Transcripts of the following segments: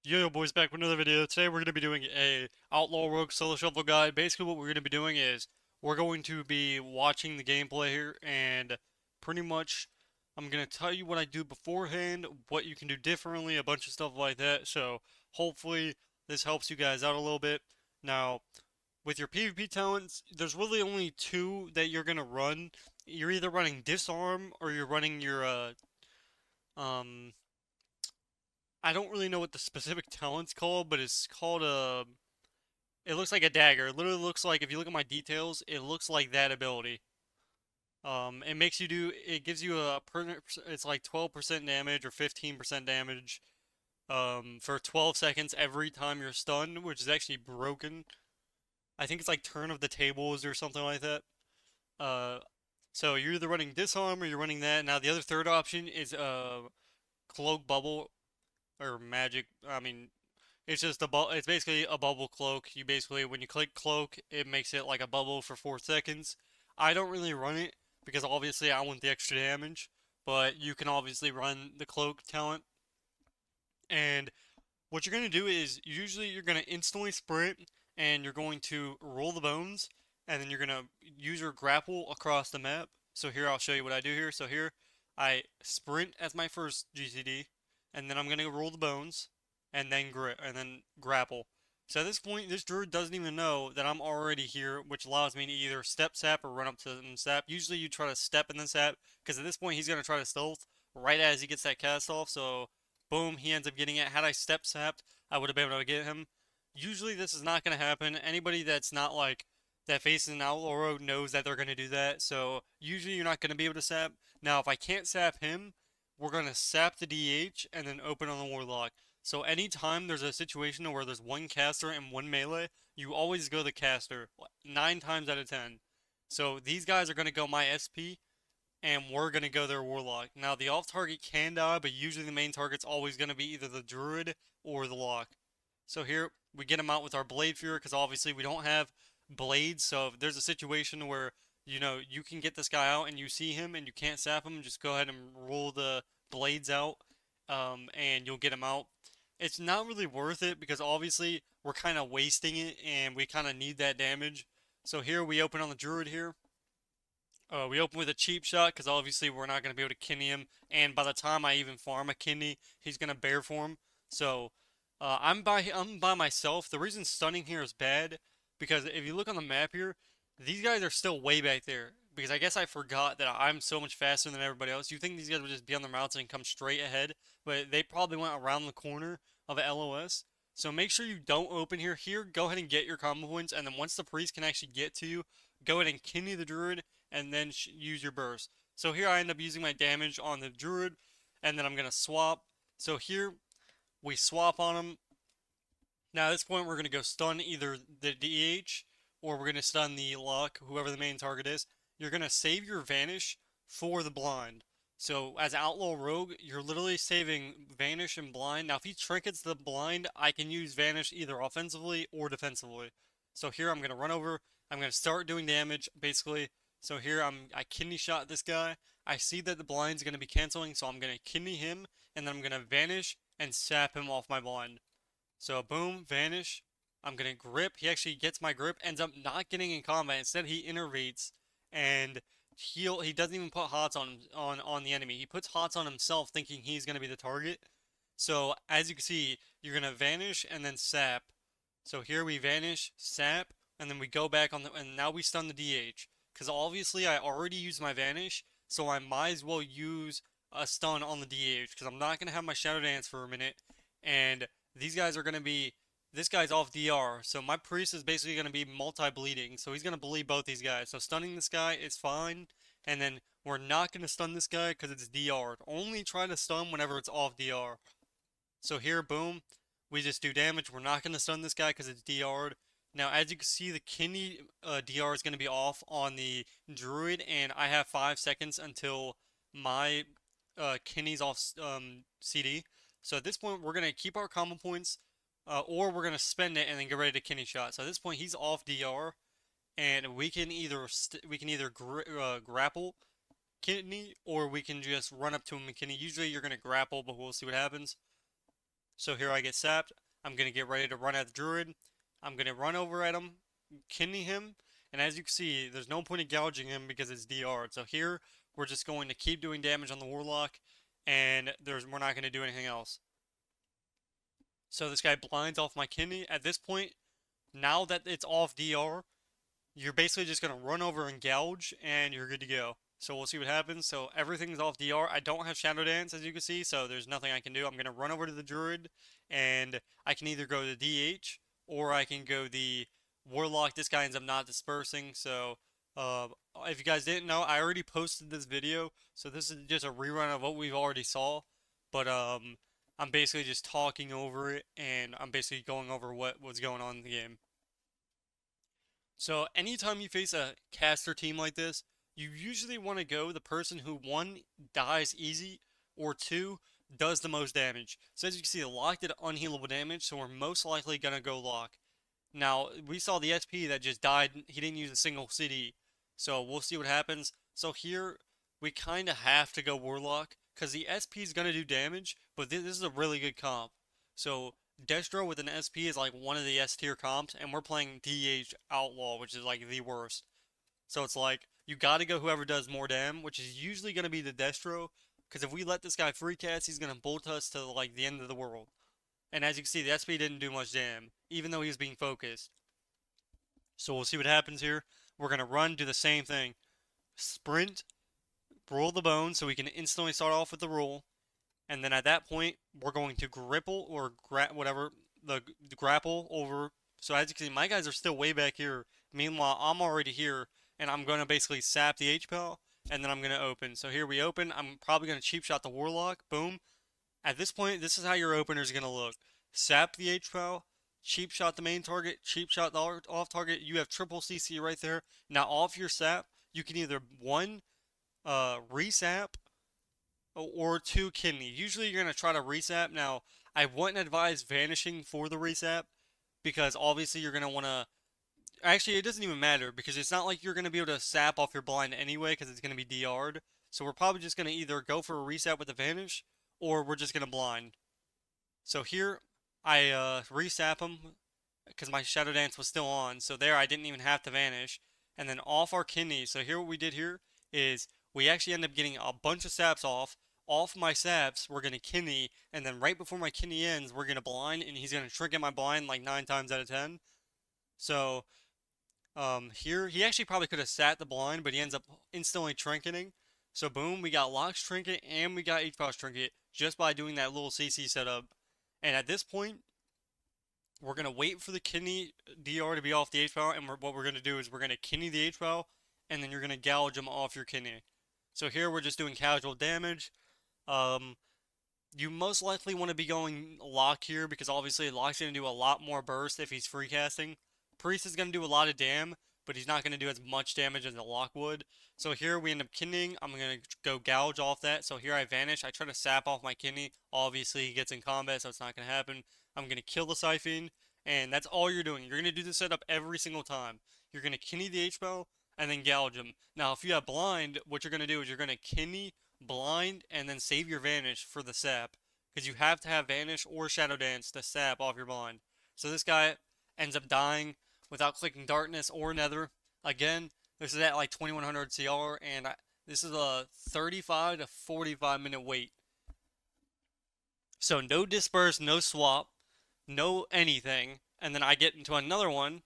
Yo, boys, back with another video. Today we're going to be doing a Outlaw Rogue solo shuffle guide. Basically what we're going to be doing is we're going to be watching the gameplay here, and pretty much I'm going to tell you what I do beforehand, what you can do differently, a bunch of stuff like that. So hopefully this helps you guys out a little bit. Now, with your PvP talents, there's really only two that you're going to run. You're either running disarm or you're running your um I don't really know what the specific talent's called, but it's called a. It looks like a dagger. It literally looks like, if you look at my details, it looks like that ability. It makes you do. It gives you it's like 12% damage or 15% damage. For 12 seconds every time you're stunned, which is actually broken. I think it's like Turn of the Tables or something like that. Uh, so you're either running disarm or you're running that. Now the other third option is cloak bubble or magic. I mean, it's just it's basically a bubble cloak. You basically, when you click cloak, it makes it like a bubble for 4 seconds. I don't really run it because obviously I want the extra damage, but you can obviously run the cloak talent. And what you're going to do is usually you're going to instantly sprint and you're going to roll the bones and then you're going to use your grapple across the map. So here I'll show you what I do here. So here I sprint as my first GCD and then I'm going to roll the bones and then grapple. So at this point, this druid doesn't even know that I'm already here, which allows me to either step sap or run up to them sap. Usually you try to step and then sap, because at this point he's going to try to stealth right as he gets that cast off, so boom, he ends up getting it. Had I step sapped, I would have been able to get him. Usually this is not going to happen. Anybody that's not like, that faces an Outlaw Rogue knows that they're going to do that, so usually you're not going to be able to sap. Now, if I can't sap him, we're going to sap the DH and then open on the Warlock. So anytime there's a situation where there's one caster and one melee, you always go the caster, 9 times out of 10. So these guys are going to go my SP, and we're going to go their Warlock. Now the off target can die, but usually the main target's always going to be either the Druid or the Lock. So here, we get him out with our Blade Fury, because obviously we don't have blades, so if there's a situation where, you can get this guy out and you see him and you can't sap him, just go ahead and roll the blades out, and you'll get him out. It's not really worth it because obviously we're kind of wasting it and we kind of need that damage. So here we open on the Druid here. We open with a cheap shot because obviously we're not going to be able to kidney him. And by the time I even farm a kidney, he's going to bear form. So I'm by myself. The reason stunning here is bad because if you look on the map here, these guys are still way back there. Because I guess I forgot that I'm so much faster than everybody else. You think these guys would just be on their mounts and come straight ahead, but they probably went around the corner of a LOS. So make sure you don't open here. Here, go ahead and get your combo points, and then once the priest can actually get to you, go ahead and kidney the druid, and then use your burst. So here I end up using my damage on the druid, and then I'm going to swap. So here, we swap on him. Now at this point, we're going to go stun either the DH, or we're going to stun the Lock, whoever the main target is. You're going to save your Vanish for the Blind. So as Outlaw Rogue, you're literally saving Vanish and Blind. Now if he trinkets the Blind, I can use Vanish either offensively or defensively. So here I'm going to run over, I'm going to start doing damage, basically. So here I kidney shot this guy. I see that the blind's going to be canceling, so I'm going to kidney him, and then I'm going to Vanish and sap him off my blind. So boom, Vanish. I'm going to grip. He actually gets my grip, ends up not getting in combat. Instead, he innervates, and he doesn't even put hots on the enemy. He puts hots on himself, thinking he's going to be the target. So as you can see, you're going to Vanish and then sap. So here we Vanish, sap, and then we go back on and now we stun the DH. Because obviously I already used my Vanish, so I might as well use a stun on the DH, because I'm not going to have my Shadow Dance for a minute, and these guys are going to be, this guy's off DR, so my Priest is basically going to be multi-bleeding, so he's going to bleed both these guys. So stunning this guy is fine, and then we're not going to stun this guy because it's DR'd. Only try to stun whenever it's off DR. So here, boom, we just do damage. We're not going to stun this guy because it's DR'd. Now, as you can see, the kidney DR is going to be off on the druid, and I have 5 seconds until my kidney's off CD. So at this point, we're going to keep our combo points, or we're going to spend it and then get ready to kidney shot. So at this point, he's off DR, and we can either grapple kidney, or we can just run up to him and kidney. Usually, you're going to grapple, but we'll see what happens. So here I get sapped. I'm going to get ready to run at the druid. I'm going to run over at him, kidney him, and as you can see, there's no point in gouging him because it's DR'd. So here, we're just going to keep doing damage on the warlock, and we're not going to do anything else. So this guy blinds off my kidney. At this point, now that it's off DR, you're basically just going to run over and gouge, and you're good to go. So we'll see what happens. So everything's off DR. I don't have Shadow Dance, as you can see, so there's nothing I can do. I'm going to run over to the Druid, and I can either go to DH, or I can go the Warlock. This guy ends up not dispersing, so uh, if you guys didn't know, I already posted this video, so this is just a rerun of what we've already saw, but I'm basically just talking over it, and I'm basically going over what was going on in the game. So anytime you face a caster team like this, you usually want to go the person who, one, dies easy, or two, does the most damage. So as you can see, the lock did unhealable damage, so we're most likely going to go lock. Now, we saw the SP that just died, he didn't use a single CD, so we'll see what happens. So here, we kind of have to go Warlock, because the SP is going to do damage, but this is a really good comp. So Destro with an SP is like one of the S tier comps, and we're playing DH Outlaw, which is like the worst. So it's like, you gotta go whoever does more damage, which is usually gonna be the Destro, because if we let this guy free cast, he's gonna bolt us to like the end of the world. And as you can see, the SP didn't do much damage, even though he was being focused. So we'll see what happens here. We're gonna run, do the same thing. Sprint, roll the bone, so we can instantly start off with the roll. And then at that point, we're going to grapple or whatever the grapple over. So as you can see, my guys are still way back here. Meanwhile, I'm already here, and I'm going to basically sap the HPL, and then I'm going to open. So here we open. I'm probably going to cheap shot the Warlock. Boom. At this point, this is how your opener is going to look. Sap the HPL, cheap shot the main target, cheap shot the off target. You have triple CC right there. Now off your sap, you can either one, resap, or two kidney. Usually you're going to try to resap. Now, I wouldn't advise vanishing for the resap because obviously you're going to want to. Actually, it doesn't even matter because it's not like you're going to be able to sap off your blind anyway because it's going to be DR'd. So we're probably just going to either go for a reset with the vanish or we're just going to blind. So here, I resap him because my Shadow Dance was still on. So there, I didn't even have to vanish. And then off our kidney. So here, what we did here is we actually end up getting a bunch of saps off my saps, we're going to kidney, and then right before my kidney ends, we're going to blind, and he's going to trinket my blind like 9 times out of 10. So, here, he actually probably could have sat the blind, but he ends up instantly trinketing. So boom, we got Locks trinket, and we got H-Pouch trinket, just by doing that little CC setup. And at this point, we're going to wait for the kidney DR to be off the H-Power, and what we're going to do is we're going to kidney the H-Power, and then you're going to gouge him off your kidney. So here we're just doing casual damage. You most likely want to be going Lock here because obviously Lock's going to do a lot more burst if he's free casting. Priest is going to do a lot of dam, but he's not going to do as much damage as a Lock would. So here we end up kidneying. I'm going to go gouge off that. So here I vanish. I try to sap off my kidney. Obviously he gets in combat, so it's not going to happen. I'm going to kill the Siphon, and that's all you're doing. You're going to do this setup every single time. You're going to kidney the H-Bow, and then gouge him. Now, if you have blind, what you're going to do is you're going to kidney, blind, and then save your vanish for the sap. Because you have to have vanish or shadow dance to sap off your blind. So this guy ends up dying without clicking darkness or nether. Again, this is at like 2100 CR, and this is a 35 to 45 minute wait. So no disperse, no swap, no anything. And then I get into another one,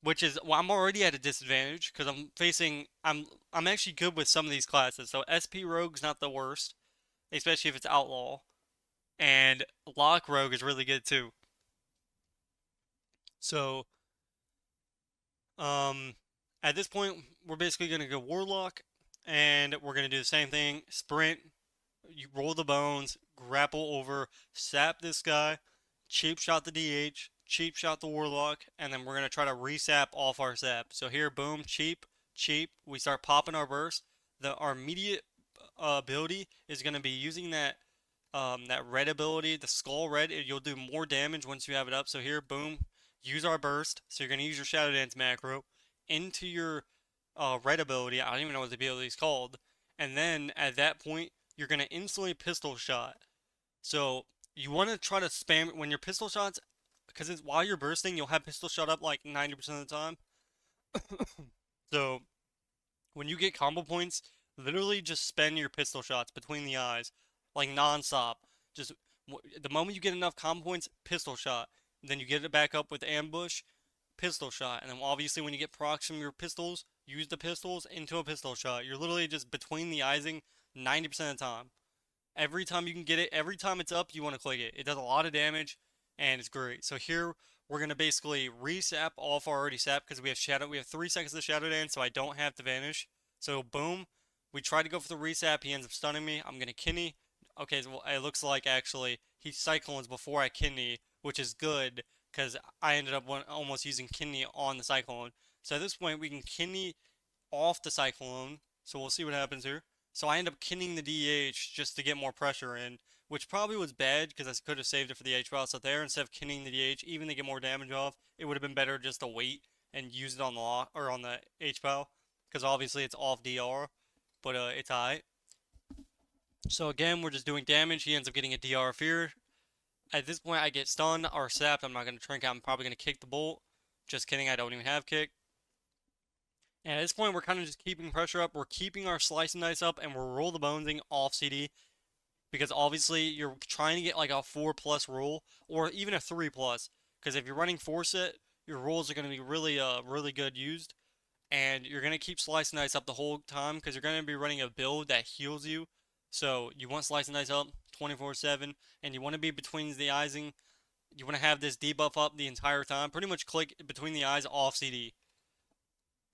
which is, well, I'm already at a disadvantage because I'm actually good with some of these classes. So SP Rogue's not the worst, especially if it's Outlaw. And Lock Rogue is really good too. So, at this point, we're basically going to go Warlock, and we're going to do the same thing. Sprint, you roll the bones, grapple over, sap this guy, cheap shot the DH, cheap shot the Warlock, and then we're going to try to resap off our sap. So here, boom, cheap, we start popping our burst. Our immediate ability is going to be using that red ability, the Skull Red. You'll do more damage once you have it up. So here, boom, use our burst. So you're going to use your Shadow Dance macro into your red ability. I don't even know what the ability is called. And then at that point, you're going to instantly pistol shot. So you want to try to spam it when your pistol shots, because it's while you're bursting, you'll have pistol shot up like 90% of the time. So when you get combo points, literally just spend your pistol shots between the eyes, like non-stop. Just the moment you get enough combo points, pistol shot. Then you get it back up with ambush, pistol shot. And then obviously when you get procs from your pistols, use the pistols into a pistol shot. You're literally just between the eyesing 90% of the time. Every time you can get it, every time it's up, you want to click it. It does a lot of damage, and it's great. So here, we're going to basically re-sap off our already sap, because we have shadow. We have 3 seconds of shadow dance, so I don't have to vanish. So boom, we try to go for the re-sap, he ends up stunning me. I'm going to kidney. Okay, so it looks like actually he cyclones before I kidney, which is good, because I ended up almost using kidney on the cyclone. So at this point, we can kidney off the cyclone. So we'll see what happens here. So I end up kinning the DH just to get more pressure in, which probably was bad because I could have saved it for the H-Pal. So there, instead of kinning the DH, even to get more damage off, it would have been better just to wait and use it on the or on the H-Pal, because obviously it's off DR, but it's alright. So again, we're just doing damage. He ends up getting a DR fear. At this point, I get stunned or sapped. I'm not going to trink out. I'm probably going to kick the bolt. Just kidding, I don't even have kick. And at this point, we're kind of just keeping pressure up. We're keeping our slice and dice up, and we're roll the bonesing off CD, because obviously you're trying to get like a 4+ roll or even a 3+. Because if you're running 4 set, your rolls are going to be really good used, and you're going to keep slice and dice up the whole time because you're going to be running a build that heals you. So you want slice and dice up 24/7, and you want to be between the eyesing. You want to have this debuff up the entire time. Pretty much click between the eyes off CD.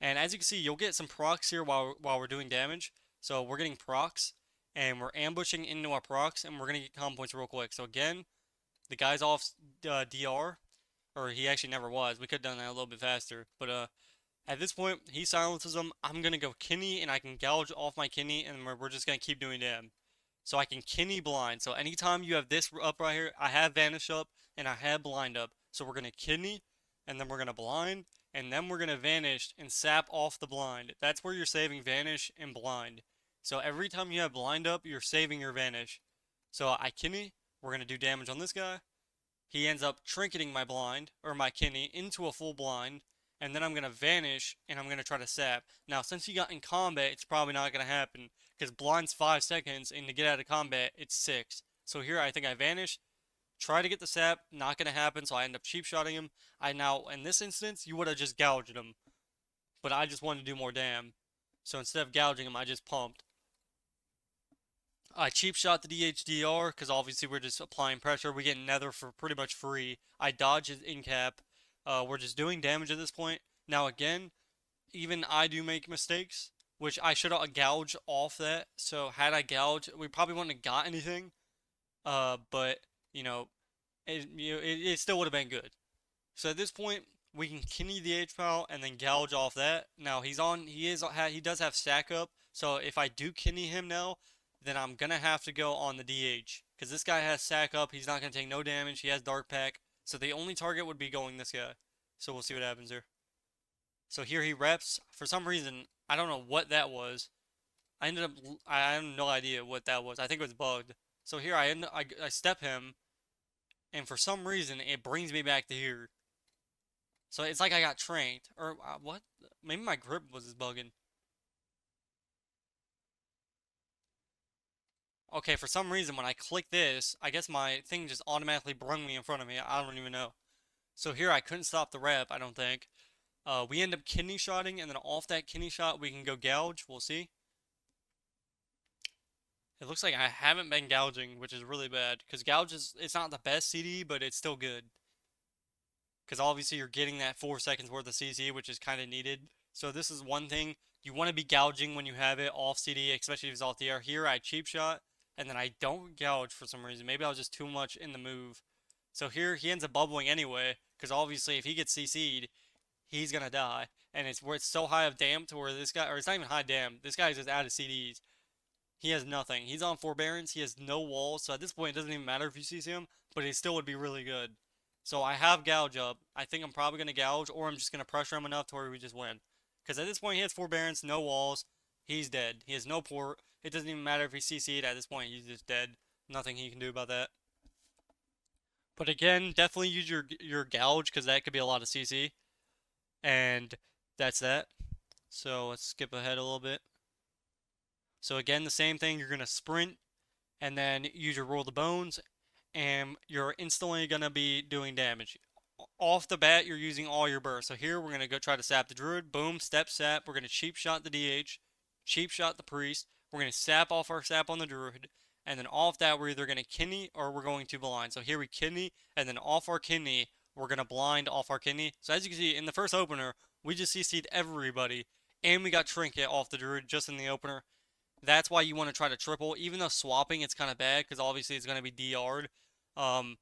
And as you can see, you'll get some procs here while we're doing damage. So we're getting procs, and we're ambushing into our procs, and we're going to get combo points real quick. So again, the guy's off DR, or he actually never was. We could have done that a little bit faster. But at this point, he silences them. I'm going to go kidney, and I can gouge off my kidney, and we're just going to keep doing damage. So I can kidney blind. So anytime you have this up right here, I have vanish up, and I have blind up. So we're going to kidney, and then we're going to blind, and then we're going to vanish and sap off the blind. That's where you're saving vanish and blind. So every time you have blind up, you're saving your vanish. So I kidney, we're going to do damage on this guy. He ends up trinketing my blind, or my kidney, into a full blind, and then I'm going to vanish, and I'm going to try to sap. Now, since he got in combat, it's probably not going to happen, because blind's 5 seconds, and to get out of combat, it's 6. So here, I think I vanish, try to get the sap, not going to happen, so I end up cheap shotting him. Now, in this instance, you would have just gouged him, but I just wanted to do more damn. So instead of gouging him, I just pumped. I cheap shot the DHDR, because obviously we're just applying pressure. We get Nether for pretty much free. I dodge his in cap. We're just doing damage at this point. Now again, even I do make mistakes, which I should have gouged off that. So had I gouged, we probably wouldn't have got anything. But it still would have been good. So at this point, we can kidney the H-Pal and then gouge off that. Now he does have stack up. So if I do kidney him now, then I'm gonna have to go on the DH, because this guy has stack up. He's not gonna take no damage. He has dark pack. So the only target would be going this guy. So we'll see what happens here. So here he reps. For some reason, I don't know what that was. I have no idea what that was. I think it was bugged. So here I step him, and for some reason it brings me back to here. So it's like I got trained, or what? Maybe my grip was bugging. Okay, for some reason when I click this, I guess my thing just automatically brung me in front of me. I don't even know. So here I couldn't stop the rep, I don't think. We end up kidney shotting, and then off that kidney shot we can go gouge. We'll see. It looks like I haven't been gouging, which is really bad, because gouge it's not the best CD, but it's still good. Because obviously you're getting that 4 seconds worth of CC, which is kind of needed. So this is one thing. You want to be gouging when you have it off CD, especially if it's off the air. Here I cheap shot, and then I don't gouge for some reason. Maybe I was just too much in the move. So here he ends up bubbling anyway, because obviously if he gets CC'd, he's gonna die. And it's where it's so high of damn to where this guy, or it's not even high damn, this guy's just out of CDs. He has nothing. He's on forbearance. He has no walls. So at this point, it doesn't even matter if you CC him, but he still would be really good. So I have gouge up. I think I'm probably going to gouge, or I'm just going to pressure him enough to where we just win. Because at this point, he has forbearance, no walls. He's dead. He has no port. It doesn't even matter if he CC'd at this point. He's just dead. Nothing he can do about that. But again, definitely use your gouge because that could be a lot of CC. And that's that. So let's skip ahead a little bit. So again, the same thing. You're gonna sprint and then use your roll the bones, and you're instantly gonna be doing damage. Off the bat, you're using all your burst. So here we're gonna go try to sap the druid. Boom, step sap. We're gonna cheap shot the DH, cheap shot the priest. We're gonna sap off our sap on the druid, and then off that we're either gonna kidney or we're going to blind. So here we kidney, and then off our kidney we're gonna blind off our kidney. So as you can see in the first opener, we just CC'd everybody, and we got trinket off the druid just in the opener. That's why you want to try to triple, even though swapping it's kind of bad because obviously it's going to be DR'd. Um,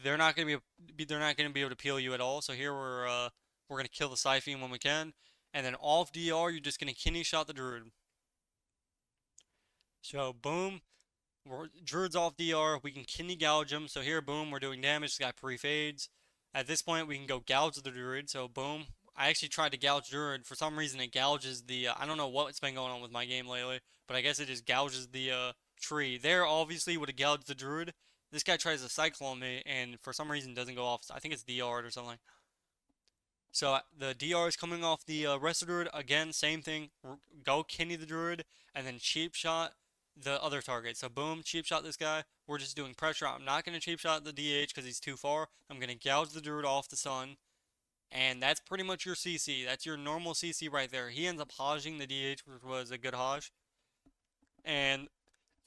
they're not going to be able to peel you at all. So here we're going to kill the Siphene when we can, and then off DR you're just going to kidney shot the Druid. So boom, Druid's off DR. We can kidney gouge him. So here, boom, we're doing damage. This guy pre-fades. At this point, we can go gouge the Druid. So boom, I actually tried to gouge Druid. For some reason, it gouges the. I don't know what's been going on with my game lately, but I guess it just gouges the tree. There, obviously, would have gouged the Druid. This guy tries to cyclone me, and for some reason doesn't go off. I think it's DR'd or something. So the DR is coming off the Resto Druid. Again, same thing. Go kidney the Druid, and then cheap shot the other target. So boom, cheap shot this guy. We're just doing pressure. I'm not going to cheap shot the DH because he's too far. I'm going to gouge the Druid off the sun. And that's pretty much your CC. That's your normal CC right there. He ends up hodging the DH, which was a good hodge. And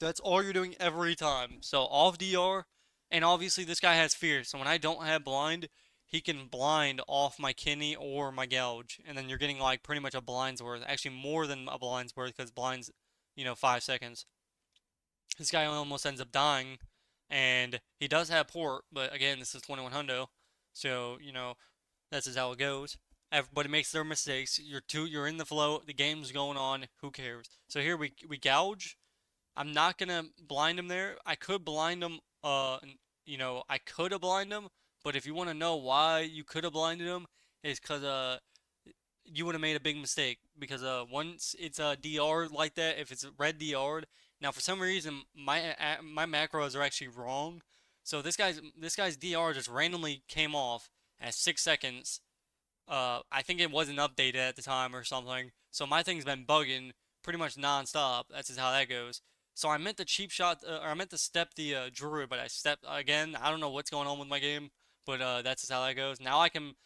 that's all you're doing every time. So off DR, and obviously this guy has fear. So when I don't have blind, he can blind off my kidney or my gouge. And then you're getting like pretty much a blind's worth. Actually more than a blind's worth because blind's, 5 seconds. This guy almost ends up dying. And he does have port, but again, this is 21 hundo. So, that's just how it goes. Everybody makes their mistakes. You're in the flow. The game's going on. Who cares? So here we gouge. I'm not gonna blind him there. I could blind him. I could have blinded him. But if you want to know why you could have blinded him, is because you would have made a big mistake. Because once it's a DR like that, if it's red DR'd, now for some reason my macros are actually wrong. So this guy's DR just randomly came off at 6 seconds. I think it wasn't updated at the time or something. So my thing's been bugging pretty much non-stop. That's just how that goes. So I meant to cheap shot, or I meant to step the Druid, but I stepped again. I don't know what's going on with my game, but that's just how that goes. Now I can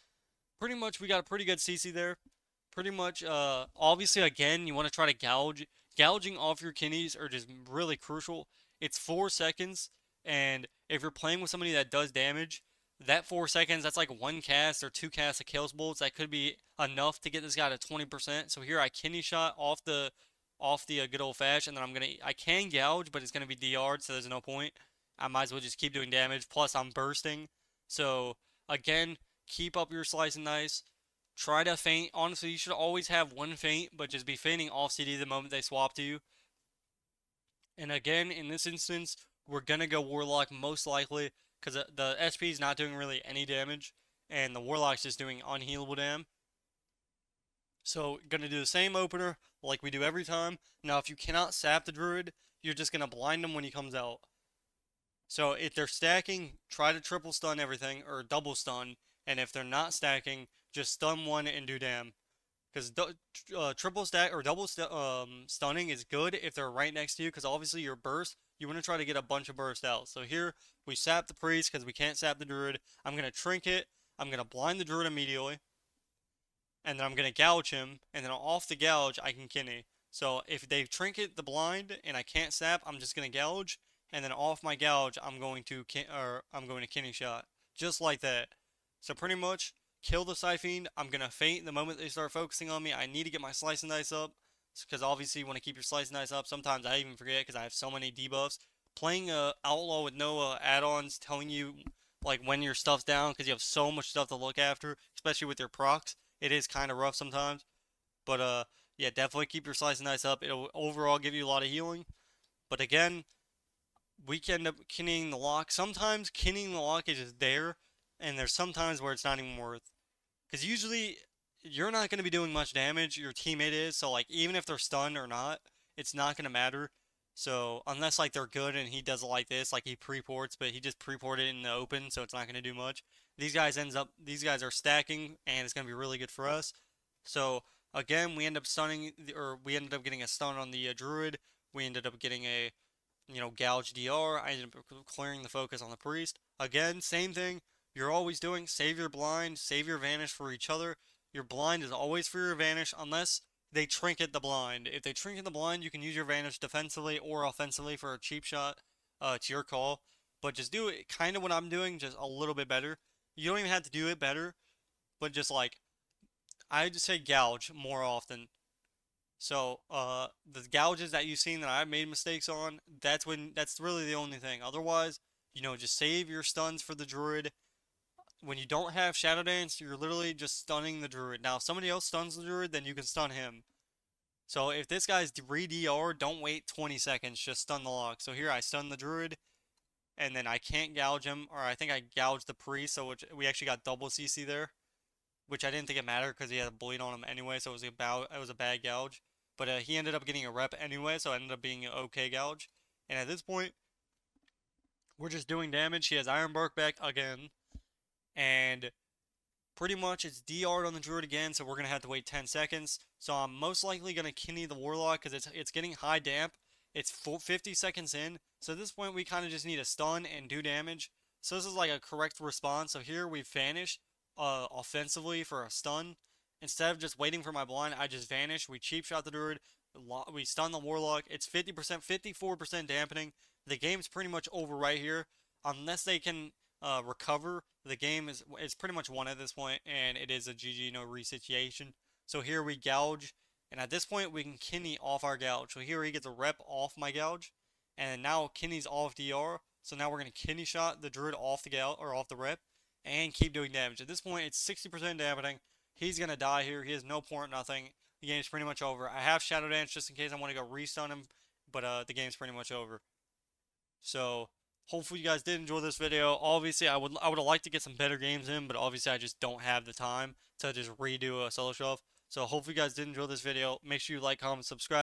pretty much, we got a pretty good CC there. Pretty much, obviously, again, you want to try to gouge. Gouging off your kidneys are just really crucial. It's 4 seconds, and if you're playing with somebody that does damage, that 4 seconds, that's like one cast or two casts of Chaos Bolts. That could be enough to get this guy to 20%. So here I kidney shot off the good old fashioned, and then I can gouge, but it's gonna be DR'd, so there's no point. I might as well just keep doing damage. Plus I'm bursting. So again, keep up your slice and dice. Try to feint. Honestly, you should always have one feint, but just be feinting off CD the moment they swap to you. And again, in this instance, we're gonna go Warlock most likely, because the SP is not doing really any damage, and the Warlock's just doing unhealable damage. So, gonna do the same opener like we do every time. Now, if you cannot sap the Druid, you're just gonna blind him when he comes out. So, if they're stacking, try to triple stun everything, or double stun, and if they're not stacking, just stun one and do damn. Because triple stack or stunning is good if they're right next to you, because obviously your burst, you want to try to get a bunch of burst out. So here, we sap the priest because we can't sap the druid. I'm going to trinket, I'm going to blind the druid immediately, and then I'm going to gouge him, and then off the gouge, I can kidney. So if they trinket the blind and I can't sap, I'm just going to gouge, and then off my gouge, I'm going to kidney shot. Just like that. So pretty much, kill the Siphene. I'm going to feint the moment they start focusing on me. I need to get my slice and dice up, because obviously you want to keep your slice and dice up. Sometimes I even forget because I have so many debuffs. Playing Outlaw with no add-ons telling you like when your stuff's down, because you have so much stuff to look after, especially with your procs, it is kind of rough sometimes. But yeah, definitely keep your slice and dice up. It'll overall give you a lot of healing. But again, we can end up kidneying the lock. Sometimes kidneying the lock is just there, and there's sometimes where it's not even worth. Because usually, you're not going to be doing much damage, your teammate is, so like, even if they're stunned or not, it's not going to matter. So unless like they're good and he does it like this, like he pre-ports, but he just pre-ported it in the open, so it's not gonna do much. These guys are stacking, and it's gonna be really good for us. So again, we end up stunning, or we ended up getting a stun on the druid. We ended up getting a gouge DR. I ended up clearing the focus on the priest. Again, same thing. You're always doing save your blind, save your vanish for each other. Your blind is always for your vanish unless they trinket the blind. If they trinket the blind, you can use your vanish defensively or offensively for a cheap shot. It's your call. But just do it kind of what I'm doing, just a little bit better. You don't even have to do it better, but just like I just say gouge more often. So, the gouges that you've seen that I've made mistakes on, that's really the only thing. Otherwise, just save your stuns for the druid. When you don't have Shadow Dance, you're literally just stunning the druid. Now, if somebody else stuns the druid, then you can stun him. So, if this guy's re-DR, don't wait 20 seconds, just stun the lock. So here, I stun the druid, and then I can't gouge him, or I think I gouged the priest, so we actually got double CC there, which I didn't think it mattered because he had a bleed on him anyway, so it was a bad gouge. But he ended up getting a rep anyway, so it ended up being an okay gouge. And at this point, we're just doing damage. He has Iron Bark back again, and pretty much it's DR'd on the druid again, so we're gonna have to wait 10 seconds. So I'm most likely gonna Kinney the warlock because it's getting high damp. It's 50 seconds in, so at this point we kind of just need a stun and do damage. So this is like a correct response. So here we vanish offensively for a stun. Instead of just waiting for my blind, I just vanish. We cheap shot the druid. We stun the warlock. It's 50%, 54% dampening. The game's pretty much over right here. Unless they can recover, the game is pretty much won at this point, and it is a GG no re situation. So here we gouge, and at this point we can Kinney off our gouge. So here he gets a rep off my gouge, and now Kinney's off DR. So now we're gonna Kinney shot the druid off the gouge or off the rep, and keep doing damage. At this point, it's 60% dampening. He's gonna die here. He has no point, nothing. The game's pretty much over. I have Shadow Dance just in case I want to go restun him, but the game's pretty much over. So hopefully you guys did enjoy this video. Obviously, I would have liked to get some better games in, but obviously I just don't have the time to just redo a solo shelf. So hopefully you guys did enjoy this video. Make sure you like, comment, subscribe.